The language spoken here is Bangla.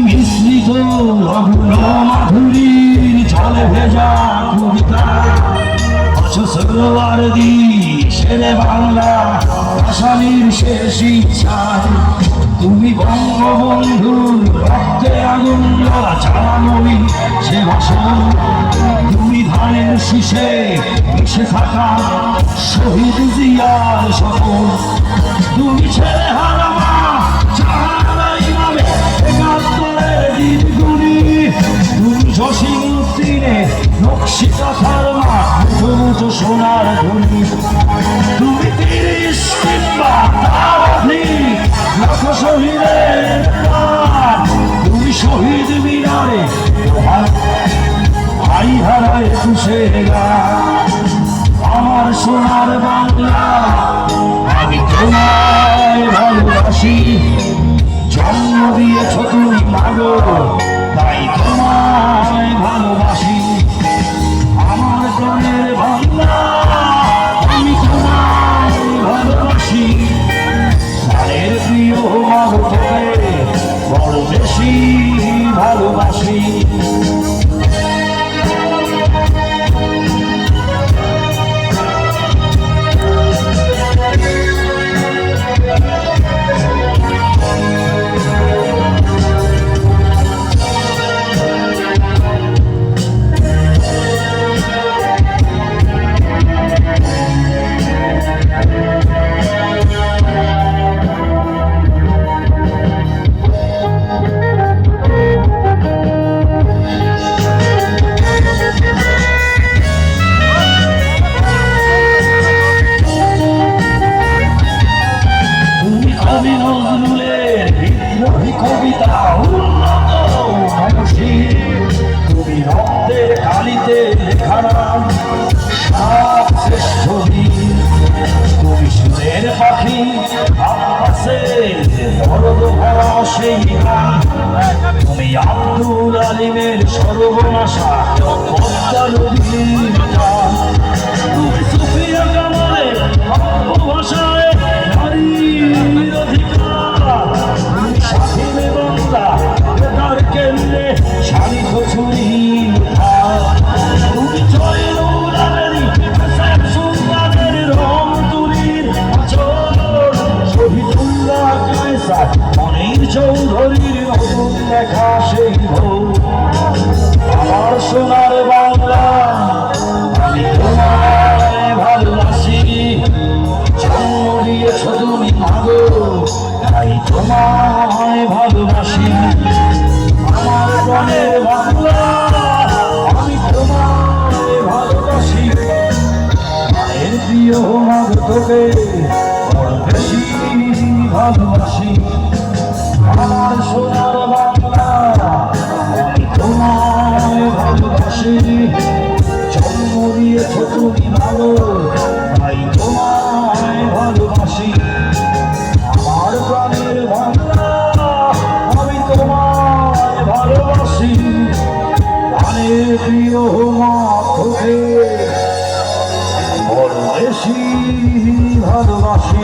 মিশ্রিত লগ্ন মাধুরীর জলে ভেজা কবিতা শুক্রবার শেরে বাংলা ভাষানির শেষ ইচ্ছায় তুমি বঙ্গবন্ধুর রক্তে আগুন জ্বালানোই সে ভাষণ তুমি ধানের শীষে মিশে থাকা শহীদ জিয়ার সকল তুমি ছেলে হারামা চাহারা ইমামে একাত্তরের দিনগুলি তুমি জসিমুদ্দিনে নকশি কাঁথার মা মুঠো সোনার ধনী তুমি 30 কিংবা তার অধিক লাখ শহীদের তুমি শহীদ মিনারে ভাই হারায় 21 আমার সোনার বাংলা আমি তোমায় ভালোবাসি জন্ম দিয়েছ তুমি মাগো তাই তোমায় ভালোবাসি আমার প্রাণের বাংলা আমি তোমায় ভালোবাসি প্রাণের প্রিয় মাগো তোকে বড় বেশি ভালোবাসি কবিতা উন্নত তুমি রক্তের কালিতে লেখা নাম সাত শ্রেষ্ঠ বীর তুমি সুরের পাখি আব্বাসের দরদ ভরা সেই গান তুমি আব্দুল আলিমের সর্বনাশা পদ্মা নদীর গান তুমি সুফিয়া কামালের ভাষায় নারীর অধিকার তুমি স্বাধীনে বাংলা তার কেন্দ্রে শালিক ছুরি তুমি জয়নুল আবেদী সুলতানের রং তুলির শহীদুল্লাহ কায়সার মনির চৌধুরীর নতুন লেখা সেই বউ আমার সোনার বাংলা আমি তোমায় ভালোবাসি জন্ম দিয়েছ তুমি মাগো তাই তোমায় ভালোবাসি আমার প্রাণের বাংলা আমি তোমায় ভালোবাসি মায়ের প্রিয় মাগো তোকে বড় বেশি ভালোবাসি আমার সোনার বাংলা আমি তোমায় ভালোবাসি জন্ম দিয়েছ তুমি ভালো তাই তোমায় ভালোবাসি আমার প্রাণের বাংলা আমি তোমায় ভালোবাসি প্রাণের প্রিয় মা তোকে বড় বেশি ভালোবাসি।